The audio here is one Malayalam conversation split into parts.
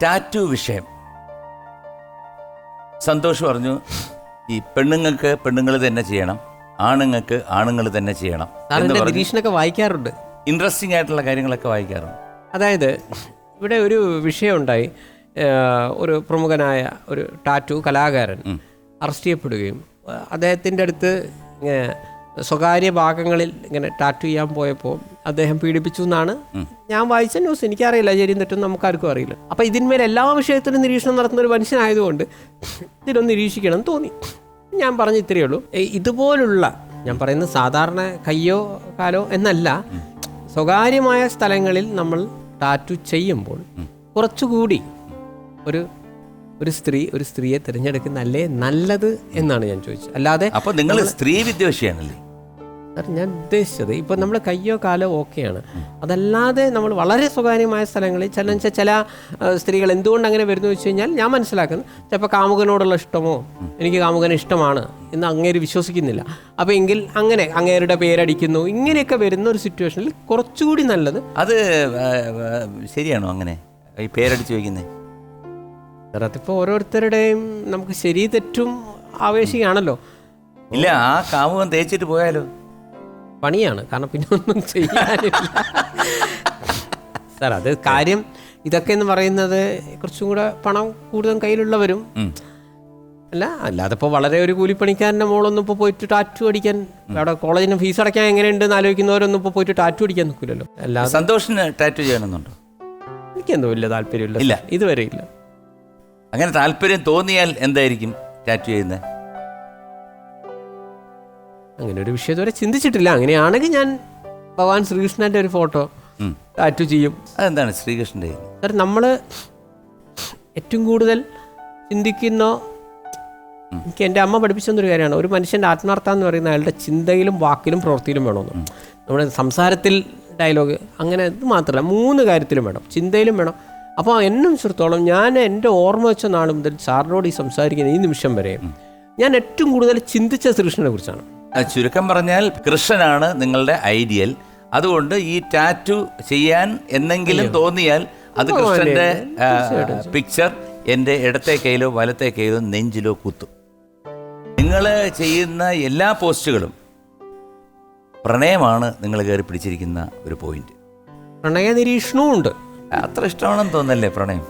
ടാറ്റു വിഷയം സന്തോഷ് പറഞ്ഞു, ഈ പെണ്ണുങ്ങൾക്ക് പെണ്ണുങ്ങൾ തന്നെ ചെയ്യണം, ആണുങ്ങൾക്ക് ആണുങ്ങൾ തന്നെ ചെയ്യണം. നിരീക്ഷണമൊക്കെ വായിക്കാറുണ്ട്, ഇൻട്രസ്റ്റിംഗ് ആയിട്ടുള്ള കാര്യങ്ങളൊക്കെ വായിക്കാറുണ്ട്. അതായത് ഇവിടെ ഒരു വിഷയമുണ്ടായി. ഒരു പ്രമുഖനായ ഒരു ടാറ്റു കലാകാരൻ അറസ്റ്റ് ചെയ്യപ്പെടുകയും അദ്ദേഹത്തിൻ്റെ അടുത്ത് സ്വകാര്യ ഭാഗങ്ങളിൽ ഇങ്ങനെ ടാറ്റു ചെയ്യാൻ പോയപ്പോൾ അദ്ദേഹം പീഡിപ്പിച്ചു എന്നാണ് ഞാൻ വായിച്ച ന്യൂസ്. എനിക്കറിയില്ല, ശരിയും തെറ്റും നമുക്കാർക്കും അറിയില്ല. അപ്പോൾ ഇതിന്മേൽ എല്ലാ വിഷയത്തിലും നിരീക്ഷണം നടത്തുന്ന ഒരു മനുഷ്യനായതുകൊണ്ട് ഇതിലൊന്ന് നിരീക്ഷിക്കണം എന്ന് തോന്നി. ഞാൻ പറഞ്ഞ ഇത്രയേ ഉള്ളൂ. ഇതുപോലുള്ള ഞാൻ പറയുന്നത് സാധാരണ കയ്യോ കാലോ എന്നല്ല, സ്വകാര്യമായ സ്ഥലങ്ങളിൽ നമ്മൾ ടാറ്റു ചെയ്യുമ്പോൾ കുറച്ചുകൂടി ഒരു സ്ത്രീയെ തിരഞ്ഞെടുക്കുന്നല്ലേ നല്ലത് എന്നാണ് ഞാൻ ചോദിച്ചത്. അല്ലാതെ അപ്പോൾ നിങ്ങൾ സ്ത്രീ വിദ്വേഷിയാണല്ലേ? സാർ, ഞാൻ ഉദ്ദേശിച്ചത് ഇപ്പം നമ്മൾ കയ്യോ കാലോ ഓക്കെയാണ്, അതല്ലാതെ നമ്മൾ വളരെ സ്വകാര്യമായ സ്ഥലങ്ങളിൽ ചില സ്ത്രീകൾ എന്തുകൊണ്ട് അങ്ങനെ വരുന്നു വെച്ച് കഴിഞ്ഞാൽ ഞാൻ മനസ്സിലാക്കുന്നത് ചിലപ്പോൾ കാമുകനോടുള്ള ഇഷ്ടമോ എനിക്ക് കാമുകനെ ഇഷ്ടമാണ് എന്ന് അങ്ങേര് വിശ്വസിക്കുന്നില്ല. അപ്പോൾ എങ്കിൽ അങ്ങനെ അങ്ങേരുടെ പേരടിക്കുന്നു, ഇങ്ങനെയൊക്കെ വരുന്ന ഒരു സിറ്റുവേഷനിൽ കുറച്ചുകൂടി നല്ലത്. അത് ശരിയാണോ അങ്ങനെ ഈ പേരടിച്ച് വയ്ക്കുന്നത്? സാർ, അതിപ്പോൾ ഓരോരുത്തരുടെയും നമുക്ക് ശരി തെറ്റും ആവേശിയാണല്ലോ. ഇല്ല, ആ കാമുകൻ തേച്ചിട്ട് പോയാലോ? പണിയാണ്, കാരണം പിന്നെ ഒന്നും ചെയ്യാനില്ല സാർ. അത് കാര്യം ഇതൊക്കെ എന്ന് പറയുന്നത് കുറച്ചും കൂടെ പണം കൂടുതൽ കയ്യിലുള്ളവരും അല്ലാതെ ഇപ്പോൾ വളരെ ഒരു കൂലിപ്പണിക്കാരൻ്റെ മോളൊന്നും ഇപ്പോൾ പോയിട്ട് ടാറ്റു അടിക്കാൻ, അവിടെ കോളേജിന് ഫീസ് അടയ്ക്കാൻ എങ്ങനെയുണ്ടെന്ന് ആലോചിക്കുന്നവരൊന്നും ഇപ്പോൾ പോയിട്ട് ടാറ്റു അടിക്കാൻ നിൽക്കില്ലല്ലോ. അല്ലാതെ സന്തോഷിന് ടാറ്റു ചെയ്യണമെന്നുണ്ടോ? എനിക്കെന്തോ ഇല്ല, താല്പര്യമില്ല, ഇതുവരെ ഇല്ല. അങ്ങനെ താല്പര്യം തോന്നിയാൽ എന്തായിരിക്കും ടാറ്റു ചെയ്യുന്നത്? അങ്ങനെ ഒരു വിഷയം ഇതുവരെ ചിന്തിച്ചിട്ടില്ല. അങ്ങനെയാണെങ്കിൽ ഞാൻ ഭഗവാൻ ശ്രീകൃഷ്ണൻ്റെ ഒരു ഫോട്ടോ ടാറ്റു ചെയ്യും. അതെന്താണ് ശ്രീകൃഷ്ണൻ്റെ? സാർ, നമ്മൾ ഏറ്റവും കൂടുതൽ ചിന്തിക്കുന്ന, എനിക്ക് എൻ്റെ അമ്മ പഠിപ്പിച്ചൊരു കാര്യമാണ്, ഒരു മനുഷ്യൻ്റെ ആത്മാർത്ഥം എന്ന് പറയുന്നത് അയാളുടെ ചിന്തയിലും വാക്കിലും പ്രവൃത്തിയിലും വേണമെന്ന്. നമ്മുടെ സംസാരത്തിൽ ഡയലോഗ് അങ്ങനെ ഇത് മാത്രമല്ല, 3 കാര്യത്തിലും വേണം, ചിന്തയിലും വേണം. അപ്പോൾ എന്നെ സംബന്ധിച്ചിടത്തോളം ഞാൻ എൻ്റെ ഓർമ്മ വെച്ച നാൾ മുതൽ സാറിനോട് ഈ സംസാരിക്കുന്ന ഈ നിമിഷം വരെ ഞാൻ ഏറ്റവും കൂടുതൽ ചിന്തിച്ച ശ്രീകൃഷ്ണനെ കുറിച്ചാണ്. ചുരുക്കം പറഞ്ഞാൽ കൃഷ്ണനാണ് നിങ്ങളുടെ ഐഡിയൽ. അതുകൊണ്ട് ഈ ടാറ്റു ചെയ്യാൻ എന്നെങ്കിലും തോന്നിയാൽ അത് കൃഷ്ണന്റെ പിക്ചർ എൻ്റെ ഇടത്തെ കൈയിലോ വലത്തെ കൈയിലോ നെഞ്ചിലോ കുത്തും. നിങ്ങൾ ചെയ്യുന്ന എല്ലാ പോസ്റ്റുകളും പ്രണയമാണ് നിങ്ങൾ കയറി പിടിച്ചിരിക്കുന്ന ഒരു പോയിന്റ്. പ്രണയ നിരീക്ഷണവും ഉണ്ട്. അത്ര ഇഷ്ടമാണെന്ന് തോന്നല്ലേ പ്രണയം?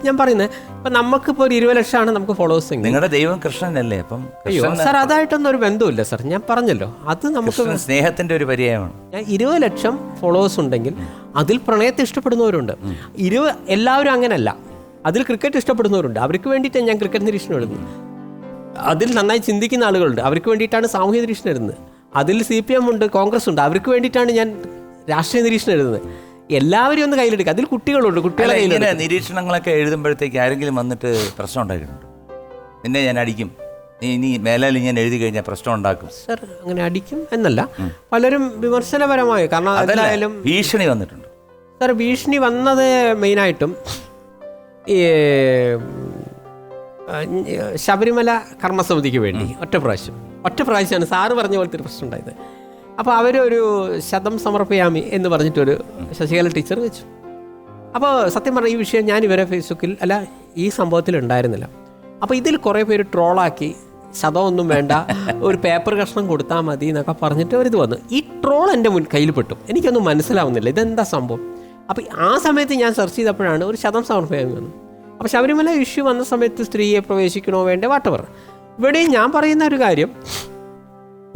ഞാൻ പറയുന്നത് ഇപ്പം നമുക്കിപ്പോൾ ഒരു 20 ലക്ഷമാണ് നമുക്ക് ഫോളോവേഴ്സ്. നിങ്ങളുടെ ദൈവം കൃഷ്ണനല്ലേ? അപ്പം സാർ, അതായിട്ടൊന്നും ഒരു ബന്ധമില്ല സാർ. ഞാൻ പറഞ്ഞല്ലോ, അത് നമുക്ക് സ്നേഹത്തിന്റെ ഒരു പര്യായമാണ്. 20 ലക്ഷം ഫോളോവേഴ്സ് ഉണ്ടെങ്കിൽ അതിൽ പ്രണയത്തെ ഇഷ്ടപ്പെടുന്നവരുണ്ട്. എല്ലാവരും അങ്ങനല്ല. അതിൽ ക്രിക്കറ്റ് ഇഷ്ടപ്പെടുന്നവരുണ്ട്, അവർക്ക് വേണ്ടിയിട്ടാണ് ഞാൻ ക്രിക്കറ്റ് നിരീക്ഷണം എഴുതുന്നത്. അതിൽ നന്നായി ചിന്തിക്കുന്ന ആളുകളുണ്ട്, അവർക്ക് വേണ്ടിയിട്ടാണ് സാമൂഹ്യ നിരീക്ഷണം എഴുതുന്നത്. അതിൽ CPM ഉണ്ട്, കോൺഗ്രസ് ഉണ്ട്, അവർക്ക് വേണ്ടിയിട്ടാണ് ഞാൻ രാഷ്ട്രീയ നിരീക്ഷണം എഴുതുന്നത്. എല്ലാവരും ഒന്ന് കയ്യിലെടുക്കുക. അതിൽ കുട്ടികളുണ്ട്, കുട്ടികളെ ഇങ്ങനെ നിരീക്ഷണങ്ങളൊക്കെ എഴുതുമ്പോഴത്തേക്ക് ആരെങ്കിലും വന്നിട്ട് പ്രശ്നം ഉണ്ടായിട്ടുണ്ട്? നിന്നെ ഞാൻ അടിക്കും, നീ മേലാൽ ഞാൻ എഴുതി കഴിഞ്ഞാൽ പ്രശ്നം ഉണ്ടാക്കും? സാർ, അങ്ങനെ അടിക്കും എന്നല്ല, പലരും വിമർശനപരമായി, കാരണം എന്തായാലും ഭീഷണി വന്നിട്ടുണ്ട്. സാർ, ഭീഷണി വന്നത് മെയിനായിട്ടും ഈ ശബരിമല കർമ്മസമിതിക്ക് വേണ്ടി ഒറ്റ പ്രാവശ്യമാണ് സാറ് പറഞ്ഞ പോലത്തെ ഒരു പ്രശ്നം ഉണ്ടായത്. അപ്പോൾ അവരൊരു ശതം സമർപ്പയാമി എന്ന് പറഞ്ഞിട്ടൊരു ശശികല ടീച്ചർ വെച്ചു. അപ്പോൾ സത്യം പറഞ്ഞ ഈ വിഷയം ഞാൻ ഇവരെ ഫേസ്ബുക്കിൽ ഈ സംഭവത്തിൽ ഉണ്ടായിരുന്നില്ല. അപ്പോൾ ഇതിൽ കുറേ പേര് ട്രോളാക്കി, ശതമൊന്നും വേണ്ട, ഒരു പേപ്പർ കഷ്ണം കൊടുത്താൽ മതി എന്നൊക്കെ പറഞ്ഞിട്ട് ഒരിത് വന്നു. ഈ ട്രോൾ എൻ്റെ കയ്യിൽ പെട്ടു. എനിക്കൊന്നും മനസ്സിലാവുന്നില്ല ഇതെന്താ സംഭവം. അപ്പോൾ ആ സമയത്ത് ഞാൻ സെർച്ച് ചെയ്തപ്പോഴാണ് ഒരു ശതം സമർപ്പയാമി വന്നത്. അപ്പോൾ ശബരിമല ഇഷ്യൂ വന്ന സമയത്ത് സ്ത്രീയെ പ്രവേശിക്കണോ വേണ്ട വാട്ടവർ. ഇവിടെയും ഞാൻ പറയുന്ന ഒരു കാര്യം,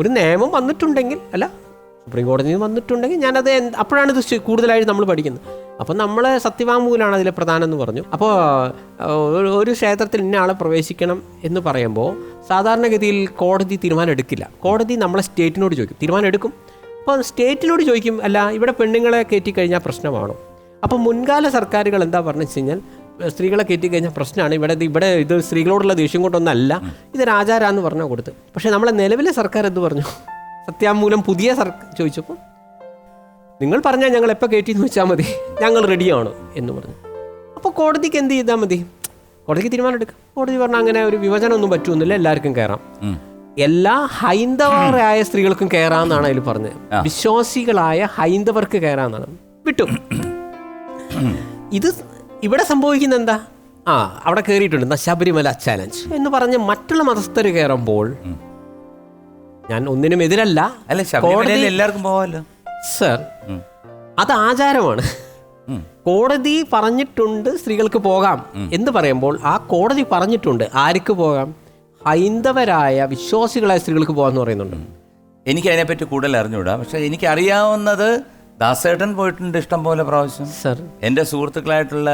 ഒരു നിയമം വന്നിട്ടുണ്ടെങ്കിൽ, അല്ല സുപ്രീം കോടതിയിൽ നിന്ന് വന്നിട്ടുണ്ടെങ്കിൽ ഞാനത് അപ്പോഴാണ് ഇത് കൂടുതലായിട്ട് നമ്മൾ പഠിക്കുന്നത്. അപ്പോൾ നമ്മൾ സത്യവാങ്മൂലമാണ് അതിൽ പ്രധാനം എന്ന് പറഞ്ഞു. അപ്പോൾ ഒരു ക്ഷേത്രത്തിൽ ഇന്ന ആളെ പ്രവേശിക്കണം എന്ന് പറയുമ്പോൾ സാധാരണഗതിയിൽ കോടതി തീരുമാനം എടുക്കില്ല. കോടതി നമ്മളെ സ്റ്റേറ്റിനോട് ചോദിക്കും, തീരുമാനം എടുക്കും. അപ്പോൾ സ്റ്റേറ്റിനോട് ചോദിക്കും, അല്ല ഇവിടെ പെണ്ണുങ്ങളെ കയറ്റിക്കഴിഞ്ഞാൽ പ്രശ്നമാണോ? അപ്പോൾ മുൻകാല സർക്കാരുകൾ എന്താ പറഞ്ഞു വെച്ച് കഴിഞ്ഞാൽ, സ്ത്രീകളെ കയറ്റിക്കഴിഞ്ഞാൽ പ്രശ്നമാണ്, ഇവിടെ ഇത് സ്ത്രീകളോടുള്ള ദേഷ്യം കൊണ്ടൊന്നല്ല, ഇത് രാജാരാന്ന് പറഞ്ഞാൽ കൊടുത്ത്. പക്ഷേ നമ്മളെ നിലവിലെ സർക്കാർ എന്ത് പറഞ്ഞു? സത്യാമൂലം പുതിയ ചോദിച്ചപ്പോൾ നിങ്ങൾ പറഞ്ഞാൽ ഞങ്ങൾ എപ്പോൾ കയറ്റിയെന്ന് വെച്ചാൽ മതി, ഞങ്ങൾ റെഡിയാണ് എന്ന് പറഞ്ഞു. അപ്പോൾ കോടതിക്ക് എന്ത് ചെയ്താൽ മതി? കോടതിക്ക് തീരുമാനം എടുക്കാം. കോടതി പറഞ്ഞാൽ അങ്ങനെ ഒരു വിഭജനമൊന്നും പറ്റുമെന്നില്ല, എല്ലാവർക്കും കയറാം, എല്ലാ ഹൈന്ദവരായ സ്ത്രീകൾക്കും കയറാമെന്നാണ് അതിൽ പറഞ്ഞത്. വിശ്വാസികളായ ഹൈന്ദവർക്ക് കയറാമെന്നാണ് വിട്ടു. ഇത് ഇവിടെ സംഭവിക്കുന്ന എന്താ, അവിടെ കയറിയിട്ടുണ്ട് ശബരിമല ചാലഞ്ച് എന്ന് പറഞ്ഞ് മറ്റുള്ള മതസ്ഥർ കയറുമ്പോൾ ഞാൻ ഒന്നിനും എതിരല്ല. എല്ലാവർക്കും പോവാലോ സർ, അത് ആചാരമാണ്. കോടതി പറഞ്ഞിട്ടുണ്ട് സ്ത്രീകൾക്ക് പോകാം എന്ന് പറയുമ്പോൾ ആ കോടതി പറഞ്ഞിട്ടുണ്ട് ആർക്ക് പോകാം, ഹൈന്ദവരായ വിശ്വാസികളായ സ്ത്രീകൾക്ക് പോകാമെന്ന് പറയുന്നുണ്ട്. എനിക്ക് അതിനെപ്പറ്റി കൂടുതൽ അറിഞ്ഞുകൂടാ, പക്ഷെ എനിക്ക് അറിയാവുന്നത് ദാസേട്ടൻ പോയിട്ടുണ്ട് ഇഷ്ടം പോലെ പ്രാവശ്യം. സർ, എൻ്റെ സുഹൃത്തുക്കളായിട്ടുള്ള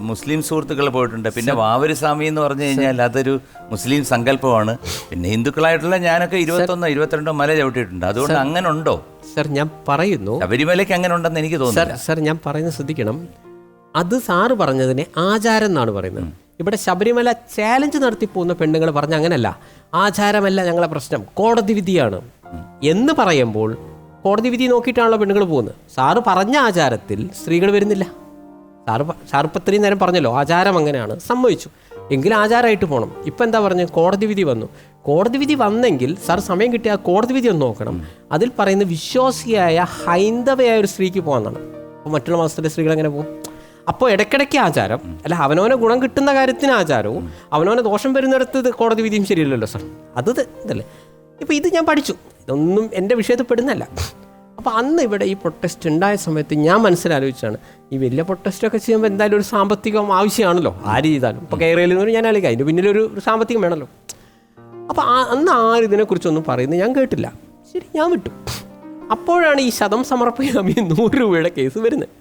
മുസ്ലിം സുഹൃത്തുക്കൾ പോയിട്ടുണ്ട്. പിന്നെ വാവര് സ്വാമി എന്ന് പറഞ്ഞു കഴിഞ്ഞാൽ അതൊരു മുസ്ലിം സങ്കല്പമാണ്. പിന്നെ ഹിന്ദുക്കളായിട്ടുള്ള ഞാനൊക്കെ 21 22 മല ചവിട്ടിയിട്ടുണ്ട്. അതുകൊണ്ട് അങ്ങനെ ഉണ്ടോ സർ? ഞാൻ പറയുന്നു ശബരിമലയ്ക്ക് അങ്ങനെ ഉണ്ടെന്ന് എനിക്ക് തോന്നുന്നു. സർ, ഞാൻ പറയുന്നത് ശ്രദ്ധിക്കണം. അത് സാറ് പറഞ്ഞതിനെ ആചാരം എന്നാണ് പറയുന്നത്. ഇവിടെ ശബരിമല ചാലഞ്ച് നടത്തി പോകുന്ന പെണ്ണുങ്ങൾ പറഞ്ഞ അങ്ങനല്ല, ആചാരമല്ല ഞങ്ങളെ പ്രശ്നം, കോടതി വിധിയാണ് എന്ന് പറയുമ്പോൾ കോടതി വിധി നോക്കിയിട്ടാണല്ലോ പെണ്ണുങ്ങൾ പോകുന്നത്. സാറ് പറഞ്ഞ ആചാരത്തിൽ സ്ത്രീകൾ വരുന്നില്ല. സാറ് ഇപ്പം ഇത്രയും നേരം പറഞ്ഞല്ലോ ആചാരം അങ്ങനെയാണ്, സമ്മതിച്ചു, എങ്കിലും ആചാരമായിട്ട് പോകണം. ഇപ്പം എന്താ പറഞ്ഞത്, കോടതി വിധി വന്നു. കോടതി വിധി വന്നെങ്കിൽ സാർ സമയം കിട്ടിയ ആ കോടതി വിധി ഒന്ന് നോക്കണം. അതിൽ പറയുന്ന വിശ്വാസിയായ ഹൈന്ദവയായ ഒരു സ്ത്രീക്ക് പോകാമെന്നാണ്. അപ്പോൾ മറ്റുള്ള മതത്തിലെ സ്ത്രീകൾ എങ്ങനെ പോകും? അപ്പോൾ ഇടയ്ക്കിടയ്ക്ക് ആചാരം അല്ല, അവനവനെ ഗുണം കിട്ടുന്ന കാര്യത്തിന് ആചാരവും അവനവനെ ദോഷം വരുന്നിടത്ത് ഇത് കോടതി വിധിയും ശരിയല്ലല്ലോ സാർ. അത് ഇതല്ലേ. ഇപ്പോൾ ഇത് ഞാൻ പഠിച്ചു, ഇതൊന്നും എൻ്റെ വിഷയത്തിൽ പെടുന്നല്ല. അപ്പോൾ അന്ന് ഇവിടെ ഈ പ്രൊട്ടസ്റ്റ് ഉണ്ടായ സമയത്ത് ഞാൻ മനസ്സിലാലോചിച്ചാണ്, ഈ വലിയ പ്രൊട്ടസ്റ്റൊക്കെ ചെയ്യുമ്പോൾ എന്തായാലും ഒരു സാമ്പത്തികം ആവശ്യമാണല്ലോ, ആര് ചെയ്താലും. ഇപ്പോൾ കേരളയിൽ നിന്ന് ഞാൻ ആലോചിക്കാം, അതിൻ്റെ പിന്നിലൊരു സാമ്പത്തികം വേണമല്ലോ. അപ്പോൾ അന്ന് ആരും ഇതിനെക്കുറിച്ചൊന്നും പറയുന്നത് ഞാൻ കേട്ടില്ല. ശരി, ഞാൻ വിട്ടു. അപ്പോഴാണ് ഈ ശതം സമർപ്പയാമി 100 രൂപയുടെ കേസ് വരുന്നത്.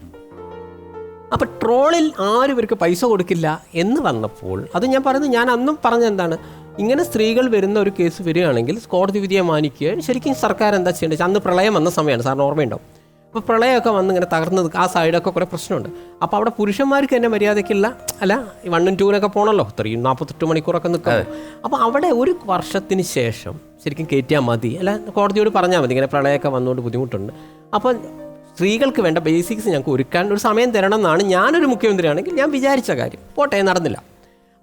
അപ്പോൾ ട്രോളിൽ ആരും ഇവർക്ക് പൈസ കൊടുക്കില്ല എന്ന് വന്നപ്പോൾ അത് ഞാൻ പറയുന്നത്, ഞാൻ അന്നും പറഞ്ഞെന്താണ്, ഇങ്ങനെ സ്ത്രീകൾ വരുന്ന ഒരു കേസ് വരികയാണെങ്കിൽ കോടതി വിധിയെ മാനിക്കുക. ശരിക്കും സർക്കാർ എന്താ ചെയ്യേണ്ടത്? അന്ന് പ്രളയം വന്ന സമയമാണ്, സാറിന് ഓർമ്മയുണ്ടാവും. അപ്പോൾ പ്രളയമൊക്കെ വന്ന് ഇങ്ങനെ തകർന്നത് ആ സൈഡൊക്കെ കുറേ പ്രശ്നമുണ്ട്. അപ്പോൾ അവിടെ പുരുഷന്മാർക്ക് തന്നെ മര്യാദയ്ക്കില്ല, അല്ല 1 ഉം 2 പോകണമല്ലോ, 48 മണിക്കൂറൊക്കെ നിൽക്കും. അപ്പോൾ അവിടെ ഒരു വർഷത്തിന് ശേഷം ശരിക്കും കയറ്റിയാൽ മതി, അല്ല കോടതിയോട് പറഞ്ഞാൽ മതി, ഇങ്ങനെ പ്രളയമൊക്കെ വന്നുകൊണ്ട് ബുദ്ധിമുട്ടുണ്ട്, അപ്പോൾ സ്ത്രീകൾക്ക് വേണ്ട ബേസിക്സ് ഞങ്ങൾക്ക് ഒരുക്കാൻ ഒരു സമയം തരണം എന്നാണ് ഞാനൊരു മുഖ്യമന്ത്രിയാണെങ്കിൽ ഞാൻ വിചാരിച്ച കാര്യം. പോട്ടെ, നടന്നില്ല.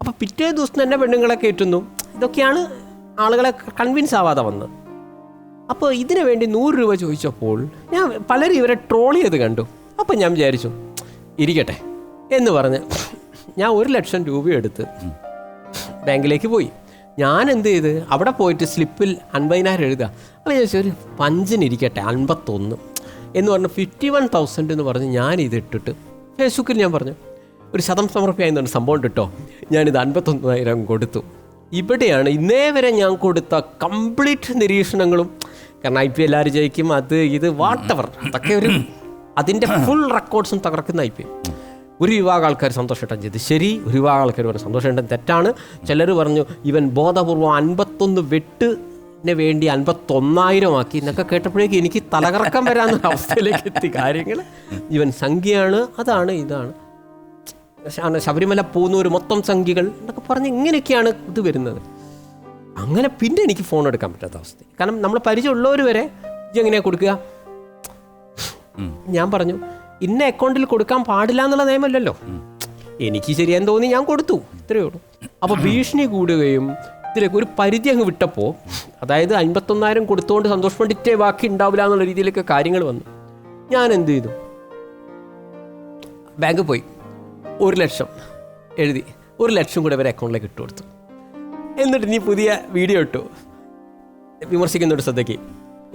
അപ്പോൾ പിറ്റേ ദിവസം തന്നെ പെണ്ണുങ്ങളെ കയറ്റുന്നു. ഇതൊക്കെയാണ് ആളുകളെ കൺവിൻസ് ആവാതെ വന്നത്. അപ്പോൾ ഇതിനു വേണ്ടി 100 രൂപ ചോദിച്ചപ്പോൾ ഞാൻ പലരും ഇവരെ ട്രോൾ ചെയ്ത് കണ്ടു. അപ്പോൾ ഞാൻ വിചാരിച്ചു ഇരിക്കട്ടെ എന്ന് പറഞ്ഞ് ഞാൻ 1 ലക്ഷം രൂപ എടുത്ത് ബാങ്കിലേക്ക് പോയി. ഞാൻ എന്ത് ചെയ്ത് അവിടെ പോയിട്ട് സ്ലിപ്പിൽ 50,000 എഴുതുക. അപ്പോൾ ഞാൻ ചോദിച്ചു ഒരു പഞ്ചിനിരിക്കട്ടെ 51 എന്ന് പറഞ്ഞ് 51,000 എന്ന് പറഞ്ഞ് ഞാൻ ഇതിട്ടിട്ട് ഫേസ്ബുക്കിൽ ഞാൻ പറഞ്ഞു ഒരു ശതം സമർപ്പിയായി എന്നൊരു സംഭവം കിട്ടോ, ഞാനിത് 51,000 കൊടുത്തു. ഇവിടെയാണ് ഇന്നേ വരെ ഞാൻ കൊടുത്ത കംപ്ലീറ്റ് നിരീക്ഷണങ്ങളും. കാരണം IPL ആര് ജയിക്കും, അത് ഇത് വാട്ടവർ, അതൊക്കെ ഒരു അതിൻ്റെ ഫുൾ റെക്കോർഡ്സും തകർക്കുന്ന IPL. ഒരു വിഭാഗം ആൾക്കാർ സന്തോഷേട്ടൻ ചെയ്ത് ശരി, ഒരു വിഭാഗം ആൾക്കാർ പറഞ്ഞു സന്തോഷേട്ടൻ തെറ്റാണ്. ചിലർ പറഞ്ഞു ഇവൻ ബോധപൂർവ്വം 51 വെട്ടിന് വേണ്ടി 51,000 ആക്കി എന്നൊക്കെ കേട്ടപ്പോഴേക്കും എനിക്ക് തലകറക്കം വരാവുന്ന അവസ്ഥയിലേക്ക് എത്തി കാര്യങ്ങൾ. ഇവൻ സംഖ്യയാണ്, അതാണ് ഇതാണ്, ശബരിമല പോകുന്നവർ മൊത്തം സംഖ്യകൾ എന്നൊക്കെ പറഞ്ഞ് ഇങ്ങനെയൊക്കെയാണ് ഇത് വരുന്നത്. അങ്ങനെ പിന്നെ എനിക്ക് ഫോൺ എടുക്കാൻ പറ്റാത്ത അവസ്ഥ. കാരണം നമ്മൾ പരിചയമുള്ളവർ വരെ എങ്ങനെയാണ് കൊടുക്കുക? ഞാൻ പറഞ്ഞു ഇന്ന അക്കൗണ്ടിൽ കൊടുക്കാൻ പാടില്ല എന്നുള്ള നിയമമല്ലല്ലോ. എനിക്ക് ശരിയാന്ന് തോന്നി ഞാൻ കൊടുത്തു, ഇത്രയേ ഉള്ളൂ. അപ്പോൾ ഭീഷണി കൂടുകയും ഇതിലേക്ക് ഒരു പരിധി അങ്ങ് വിട്ടപ്പോൾ, അതായത് 51,000 കൊടുത്തുകൊണ്ട് സന്തോഷ് പണ്ഡിറ്റേ ബാക്കി ഉണ്ടാവില്ല എന്നുള്ള രീതിയിലൊക്കെ കാര്യങ്ങൾ വന്നു. ഞാൻ എന്ത് ചെയ്തു, ബാങ്കിൽ പോയി 1 ലക്ഷം എഴുതി 1 ലക്ഷം കൂടെ ഇവരെ അക്കൗണ്ടിലേക്ക് ഇട്ട് കൊടുത്തു. എന്നിട്ട് നീ പുതിയ വീഡിയോ ഇട്ടു, വിമർശിക്കുന്നൊരു ശ്രദ്ധയ്ക്ക്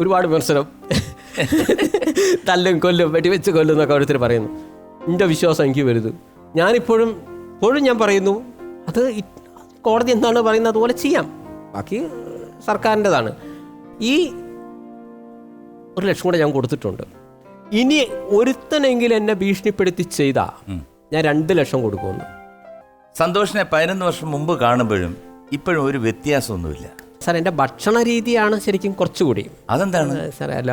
ഒരുപാട് വിമർശനം, തല്ലും കൊല്ലും വെടിവെച്ച് കൊല്ലും എന്നൊക്കെ ഓരോരുത്തർ പറയുന്നു. എൻ്റെ വിശ്വാസം എനിക്ക് വരുത്. ഞാനിപ്പോഴും ഞാൻ പറയുന്നു അത് കോടതി എന്താണ് പറയുന്നത് അതുപോലെ ചെയ്യാം, ബാക്കി സർക്കാരിൻ്റെതാണ്. ഈ 1 ലക്ഷം കൂടെ ഞാൻ കൊടുത്തിട്ടുണ്ട്. ഇനി ഒരുത്തനെങ്കിലും എന്നെ ഭീഷണിപ്പെടുത്തി ചെയ്താൽ ഞാൻ 2 ലക്ഷം കൊടുക്കുമെന്ന്. സന്തോഷിനെ 11 വർഷം മുമ്പ് കാണുമ്പോഴും ഇപ്പോഴും ഒരു വ്യത്യാസമൊന്നുമില്ല സാർ. എൻ്റെ ഭക്ഷണ രീതിയാണ് ശരിക്കും കുറച്ചുകൂടി. അതെന്താണ് സാർ? അല്ല,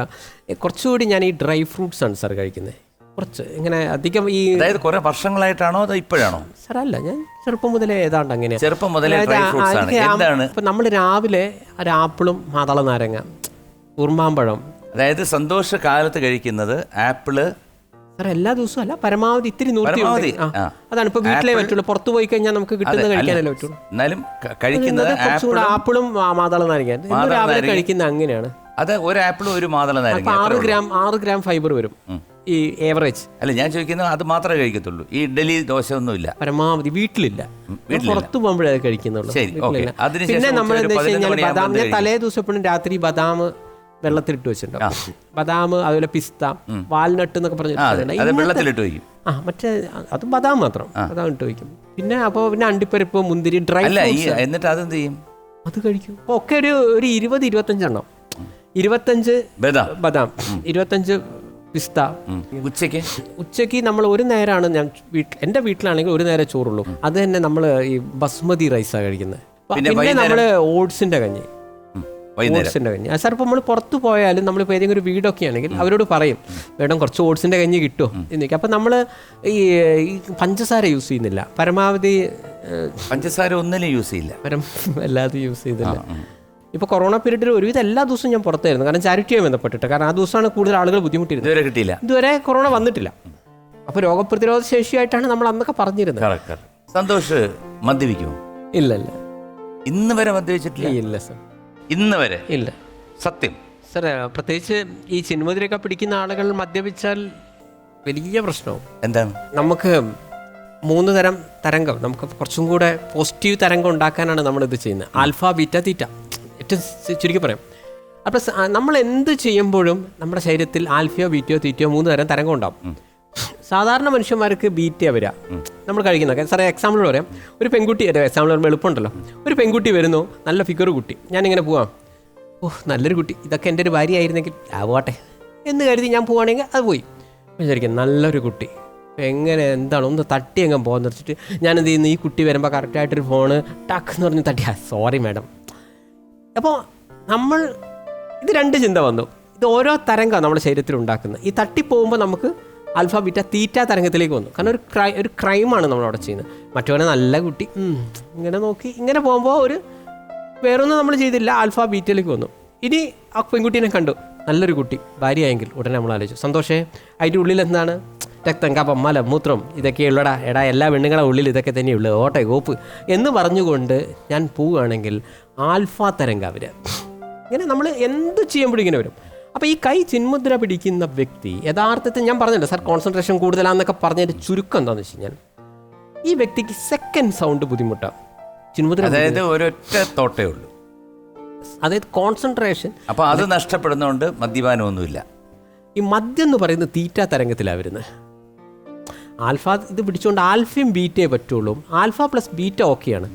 കുറച്ചുകൂടി ഞാൻ ഈ ഡ്രൈ ഫ്രൂട്ട്സ് ആണ് സാർ കഴിക്കുന്നത്. കുറച്ച് ഇങ്ങനെ അധികം ഈ, അതായത് കുറെ വർഷങ്ങളായിട്ടാണോ അതോ ഇപ്പോഴാണോ? സാർ അല്ല, ഞാൻ ചെറുപ്പം മുതലേ ഏതാണ്ട് അങ്ങനെ. ചെറുപ്പം മുതലേ ഡ്രൈ ഫ്രൂട്ട്സ് ആണ്. എന്താണ്? ഇപ്പം നമ്മൾ രാവിലെ ഒരു ആപ്പിളും മാതള നാരങ്ങ, ഉറുമാമ്പഴം. അതായത് സന്തോഷ കാലത്ത് കഴിക്കുന്നത് ആപ്പിള് സാർ എല്ലാ ദിവസവും അല്ല, പരമാവധി ഇത്തിരി 100. അതാണ് ഇപ്പൊ വീട്ടിലേ പറ്റുള്ളൂ. പുറത്തു പോയി കഴിഞ്ഞാൽ നമുക്ക് കിട്ടുന്നത് കഴിക്കാനല്ലേ പറ്റുള്ളൂ. എന്നാലും കഴിക്കുന്നത് കുറച്ചുകൂടെ ആപ്പിളും മാതള നാരങ്ങ രാവിലെ കഴിക്കുന്നത് അങ്ങനെയാണ്. അത് ഒരു ആപ്പിളും ഒരു മാതള നാരങ്ങ 6 ഗ്രാം ഫൈബർ വരും. ഈ ഏവറേജ്. അല്ല, ഞാൻ ചോദിക്കുന്നത് അത് മാത്രമേ കഴിക്കത്തുള്ളൂ, ഈ ഇഡ്ഡലി ദോശ ഒന്നുമില്ല? പരമാവധി വീട്ടിലില്ല, പുറത്ത് പോകുമ്പോഴേ അത് കഴിക്കുന്നുള്ളൂ. പിന്നെ പിന്നെ നമ്മൾ എന്താ വെച്ച് കഴിഞ്ഞാൽ ബദാം, ഞാൻ തലേ ദിവസം എപ്പോഴും രാത്രി ബദാം വെള്ളത്തിലിട്ട് വെച്ചിട്ടുണ്ടാവും. ബദാം, അതുപോലെ പിസ്ത, വാൽനട്ട് എന്നൊക്കെ വെള്ളത്തിലിട്ട് വയ്ക്കും. മറ്റേ അത് ബദാം മാത്രം, ബദാം ഇട്ട് വയ്ക്കും. പിന്നെ അപ്പോൾ പിന്നെ അണ്ടിപ്പരിപ്പ്, മുന്തിരി, ഡ്രൈ ഫ്രൂട്ട്സ്, എന്നിട്ട് അതെന്ത് ചെയ്യും? അത് കഴിക്കും. അപ്പോൾ ഒക്കെ ഒരു 20-25 എണ്ണം. 25 ബദാം, 25 പിസ്ത. ഉച്ചയ്ക്ക് നമ്മൾ ഒരു നേരമാണ്, ഞാൻ എൻ്റെ വീട്ടിലാണെങ്കിൽ ഒരു നേരം ചോറുള്ളൂ. അത് തന്നെ നമ്മൾ ഈ ബസ്മതി റൈസാണ് കഴിക്കുന്നത്. പിന്നെ നമ്മൾ ഓട്സിൻ്റെ കഞ്ഞി. സാർ ഇപ്പോൾ നമ്മൾ പുറത്ത് പോയാലും നമ്മളിപ്പോൾ ഏതെങ്കിലും ഒരു വീടൊക്കെ ആണെങ്കിൽ അവരോട് പറയും, മേഡം കുറച്ച് ഓട്സിൻ്റെ കഞ്ഞി കിട്ടുമോ എന്നൊക്കെ. അപ്പം നമ്മൾ ഈ പഞ്ചസാര യൂസ് ചെയ്യുന്നില്ല, പരമാവധി പഞ്ചസാര ഒന്നിനും യൂസ് ചെയ്യില്ല, അല്ലാതെ യൂസ് ചെയ്തില്ല. ഇപ്പോൾ കൊറോണ പീരീഡിൽ ഒരുവിധം എല്ലാ ദിവസവും ഞാൻ പുറത്തായിരുന്നു, കാരണം ചാരിറ്റിയുമായി ബന്ധപ്പെട്ടിട്ട്. കാരണം ആ ദിവസമാണ് കൂടുതൽ ആളുകൾ ബുദ്ധിമുട്ടിയിരുന്നത്. ഇതുവരെ കൊറോണ വന്നിട്ടില്ല. അപ്പോൾ രോഗപ്രതിരോധ ശേഷിയായിട്ടാണ് നമ്മൾ അന്നൊക്കെ പറഞ്ഞിരുന്നത്. സന്തോഷ് മദ്യപിക്കുമോ? ഇല്ല. ഇന്ന് വരെ മദ്യപിച്ചിട്ടില്ല? ഇല്ല സാർ, ഇന്ന് വരെ ഇല്ല. സത്യം സാർ, പ്രത്യേകിച്ച് ഈ ചിന്മുദ്രയൊക്കെ പിടിക്കുന്ന ആളുകൾ മദ്യപിച്ചാൽ വലിയ പ്രശ്നവും. എന്താണ്? നമുക്ക് 3 തരം തരംഗം, നമുക്ക് കുറച്ചും കൂടെ പോസിറ്റീവ് തരംഗം ഉണ്ടാക്കാനാണ് നമ്മളിത് ചെയ്യുന്നത്. ആൽഫ, ബീറ്റ, തീറ്റ, ഏറ്റവും ചുരുക്കി പറയാം. അപ്പോൾ നമ്മൾ എന്ത് ചെയ്യുമ്പോഴും നമ്മുടെ ശരീരത്തിൽ ആൽഫയോ ബീറ്റയോ തീറ്റയോ 3 തരം തരംഗം ഉണ്ടാവും. സാധാരണ മനുഷ്യന്മാർക്ക് ബീറ്റ വരിക നമ്മൾ കഴിക്കുന്നതൊക്കെ. സാറേ എക്സാമ്പിൾ പറയാം, ഒരു പെൺകുട്ടി, എക്സാമ്പിൾ പറയുമ്പോൾ എളുപ്പമുണ്ടല്ലോ. ഒരു പെൺകുട്ടി വരുന്നു, നല്ല ഫിഗർ കുട്ടി, ഞാനിങ്ങനെ പോവാം, നല്ലൊരു കുട്ടി, ഇതൊക്കെ എൻ്റെ ഒരു ഭാര്യ ആയിരുന്നെങ്കിൽ ആവട്ടെ എന്ന് കരുതി ഞാൻ പോവുകയാണെങ്കിൽ അത് പോയി. വിചാരിക്കും നല്ലൊരു കുട്ടി, എങ്ങനെ എന്താണ് ഒന്ന് തട്ടി അങ്ങ് പോകുന്ന വെച്ചിട്ട് ഞാൻ എന്ത് ചെയ്യുന്നു, ഈ കുട്ടി വരുമ്പോൾ കറക്റ്റായിട്ടൊരു ഫോണ് ടക്ക് എന്ന് പറഞ്ഞ് തട്ടി, സോറി മാഡം. അപ്പോൾ നമ്മൾ ഇത് 2 ചിന്ത വന്നു. ഇത് ഓരോ തരംഗമാണ് നമ്മുടെ ശരീരത്തിൽ ഉണ്ടാക്കുന്നത്. ഈ തട്ടിപ്പോകുമ്പോൾ നമുക്ക് ആൽഫ, ബീറ്റ, തീറ്റ തരംഗത്തിലേക്ക് വന്നു. കാരണം ഒരു ക്രൈമാണ് നമ്മളവിടെ ചെയ്യുന്നത്. മറ്റവനെ നല്ല കുട്ടി ഇങ്ങനെ നോക്കി ഇങ്ങനെ പോകുമ്പോൾ ഒരു വേറൊന്നും നമ്മൾ ചെയ്തില്ല, ആൽഫ ബീറ്റയിലേക്ക് വന്നു. ഇനി ആ പെൺകുട്ടീനെ കണ്ടു, നല്ലൊരു കുട്ടി, ഭാര്യയായെങ്കിൽ ഉടനെ നമ്മൾ ആലോചിച്ചു, സന്തോഷേ അതിൻ്റെ ഉള്ളിൽ എന്താണ്, രക്തം, കഫം, മല, മൂത്രം, ഇതൊക്കെയുള്ളടാ, എല്ലാ പെണ്ണുങ്ങളുടെ ഉള്ളിൽ ഇതൊക്കെ തന്നെയുള്ളൂ, ഓട്ടെ കോപ്പ് എന്ന് പറഞ്ഞുകൊണ്ട് ഞാൻ പോവുകയാണെങ്കിൽ ആൽഫ തരംഗം അവർ. ഇങ്ങനെ നമ്മൾ എന്ത് ചെയ്യുമ്പോഴും ഇങ്ങനെ വരും. അപ്പോൾ ഈ കൈ ചിന്മുദ്ര പിടിക്കുന്ന വ്യക്തി യഥാർത്ഥത്തിൽ ഞാൻ പറഞ്ഞില്ല സാർ, കോൺസെൻട്രേഷൻ കൂടുതലാണെന്നൊക്കെ പറഞ്ഞതിൻ്റെ ചുരുക്കം എന്താണെന്ന് വെച്ച് കഴിഞ്ഞാൽ ഈ വ്യക്തിക്ക് സെക്കൻഡ് സൗണ്ട് ബുദ്ധിമുട്ടാണ്. ചിന്മുദ്ര അതായത് ഒരൊറ്റ തോട്ടേ ഉള്ളൂ, അതായത് കോൺസെൻട്രേഷൻ. അപ്പോൾ അത് നഷ്ടപ്പെടുന്നതുകൊണ്ട് മദ്യപാനമൊന്നുമില്ല. ഈ മദ്യം എന്ന് പറയുന്നത് തീറ്റ തരംഗത്തിലാണ് വരുന്നത്. ആൽഫ ഇത് പിടിച്ചുകൊണ്ട് ആൽഫയും ബീറ്റയെ പറ്റുള്ളൂ. ആൽഫ പ്ലസ് ബീറ്റ ഓക്കെയാണ്,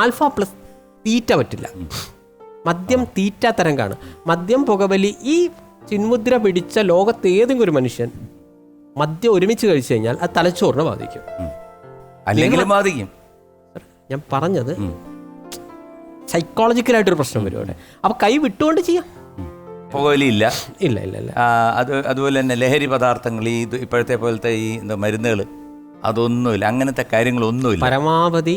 ആൽഫ പ്ലസ് തീറ്റ പറ്റില്ല. മദ്യം തീറ്റ തരംഗമാണ്. മദ്യം, പുകവലി, ഈ ചിന്മുദ്ര പിടിച്ച ലോകത്ത് ഏതെങ്കിലും ഒരു മനുഷ്യൻ മദ്യം ഒരുമിച്ച് കഴിച്ചു കഴിഞ്ഞാൽ അത് തലച്ചോറിനെ ബാധിക്കും, അല്ലെങ്കിലും ബാധിക്കും. ഞാൻ പറഞ്ഞത് സൈക്കോളജിക്കലായിട്ടൊരു പ്രശ്നം വരും അവിടെ. അപ്പോൾ കൈ വിട്ടുകൊണ്ട് ചെയ്യാം. പുകവലിയില്ല, ഇല്ല ഇല്ല ഇല്ല. അതുപോലെ തന്നെ ലഹരി പദാർത്ഥങ്ങൾ, ഈ ഇപ്പോഴത്തെ പോലത്തെ ഈ മരുന്നുകൾ, അതൊന്നുമില്ല, അങ്ങനത്തെ കാര്യങ്ങളൊന്നുമില്ല. പരമാവധി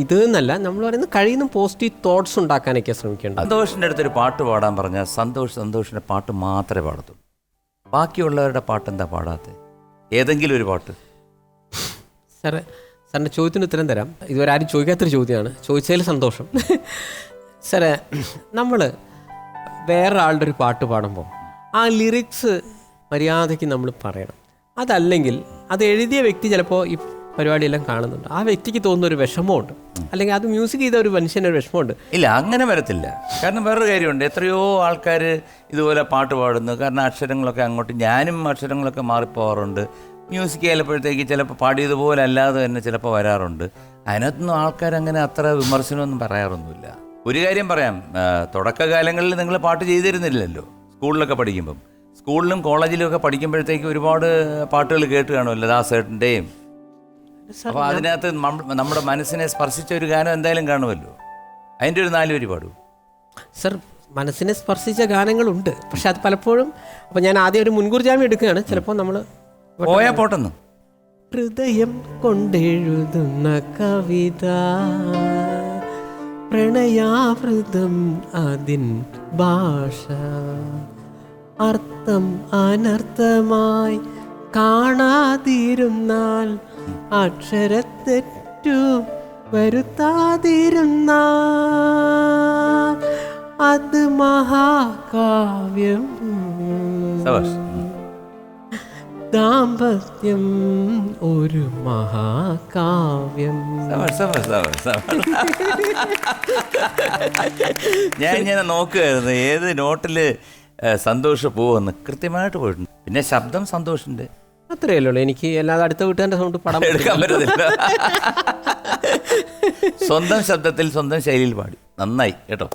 ഇത് എന്നല്ല നമ്മൾ പറയുന്നത്, കഴിയുന്ന പോസിറ്റീവ് തോട്ട്സ് ഉണ്ടാക്കാനൊക്കെ ശ്രമിക്കേണ്ടത്. സന്തോഷിൻ്റെ അടുത്തൊരു പാട്ട് പാടാൻ പറഞ്ഞാൽ സന്തോഷിൻ്റെ പാട്ട് മാത്രമേ പാടത്തുള്ളൂ. ബാക്കിയുള്ളവരുടെ പാട്ട് എന്താ പാടാത്തത്? ഏതെങ്കിലും ഒരു പാട്ട്. സാറിൻ്റെ ചോദ്യത്തിന് ഉത്തരം തരാം. ഇതുവരെ ആരും ചോദിക്കാത്തൊരു ചോദ്യമാണ്, ചോദിച്ചതിൽ സന്തോഷം. സാറേ, നമ്മൾ വേറൊരാളുടെ ഒരു പാട്ട് പാടുമ്പോൾ ആ ലിറിക്സ് മര്യാദയ്ക്ക് നമ്മൾ പറയണം. അതല്ലെങ്കിൽ അത് എഴുതിയ വ്യക്തി ചിലപ്പോൾ ഈ പരിപാടിയെല്ലാം കാണുന്നുണ്ട്, ആ വ്യക്തിക്ക് തോന്നുന്ന ഒരു വിഷമമുണ്ട്, അല്ലെങ്കിൽ അത് മ്യൂസിക് ചെയ്ത ഒരു മനുഷ്യനൊരു വിഷമമുണ്ട്. ഇല്ല, അങ്ങനെ വരത്തില്ല. കാരണം വേറൊരു കാര്യമുണ്ട്, എത്രയോ ആൾക്കാർ ഇതുപോലെ പാട്ട് പാടുന്നു. കാരണം അക്ഷരങ്ങളൊക്കെ അങ്ങോട്ട്, ഞാനും അക്ഷരങ്ങളൊക്കെ മാറിപ്പോകാറുണ്ട്. മ്യൂസിക് ചിലപ്പോഴത്തേക്ക് ചിലപ്പോൾ പാടിയതുപോലെ അല്ലാതെ തന്നെ ചിലപ്പോൾ വരാറുണ്ട്. അതിനകത്തൊന്നും ആൾക്കാരങ്ങനെ അത്ര വിമർശനമൊന്നും പറയാറൊന്നുമില്ല. ഒരു കാര്യം പറയാം, തുടക്കകാലങ്ങളിൽ നിങ്ങൾ പാട്ട് ചെയ്തിരുന്നില്ലല്ലോ. സ്കൂളിലൊക്കെ പഠിക്കുമ്പം, സ്കൂളിലും കോളേജിലും ഒക്കെ പഠിക്കുമ്പോഴത്തേക്ക് ഒരുപാട് പാട്ടുകൾ കേട്ട് കാണുമല്ലോ, ദാസേട്ടൻ്റെയും. അപ്പോൾ അതിനകത്ത് നമ്മുടെ മനസ്സിനെ സ്പർശിച്ച ഒരു ഗാനം എന്തായാലും കാണുമല്ലോ. അതിൻ്റെ ഒരു 4 വരി പാടൂ സർ. മനസ്സിനെ സ്പർശിച്ച ഗാനങ്ങളുണ്ട്, പക്ഷെ അത് പലപ്പോഴും, അപ്പോൾ ഞാൻ ആദ്യം ഒരു മുൻകൂർ ജാമ്യം എടുക്കുകയാണ്, ചിലപ്പോൾ നമ്മൾ പോയാൽ പോട്ടെന്ന്. ഹൃദയം കൊണ്ടെഴുതുന്ന കവിത, പ്രണയാവൃതം അതിൻ ഭാഷ, അർത്ഥം അനർത്ഥമായി കാണാതിരുന്നാൽ, അക്ഷരത്തെറ്റു വരുത്താതിരുന്നാൽ അത് മഹാകാവ്യം. ദാമ്പത്യം ഒരു മഹാകാവ്യം. ഞാൻ ഇങ്ങനെ നോക്കുകയായിരുന്നു ഏത് നോട്ടില് സന്തോഷ് പോവെന്ന്. കൃത്യമായിട്ട് പോയിട്ടുണ്ട്. പിന്നെ ശബ്ദം സന്തോഷിന്റെ അത്രയല്ലേ ഉള്ളൂ. എനിക്ക് അല്ലാതെ അടുത്ത വീട്ടുകാരുടെ സൗണ്ട് പടം എടുക്കാൻ പറ്റത്തില്ല. സ്വന്തം ശബ്ദത്തിൽ സ്വന്തം ശൈലിയിൽ പാടി. നന്നായി കേട്ടോ.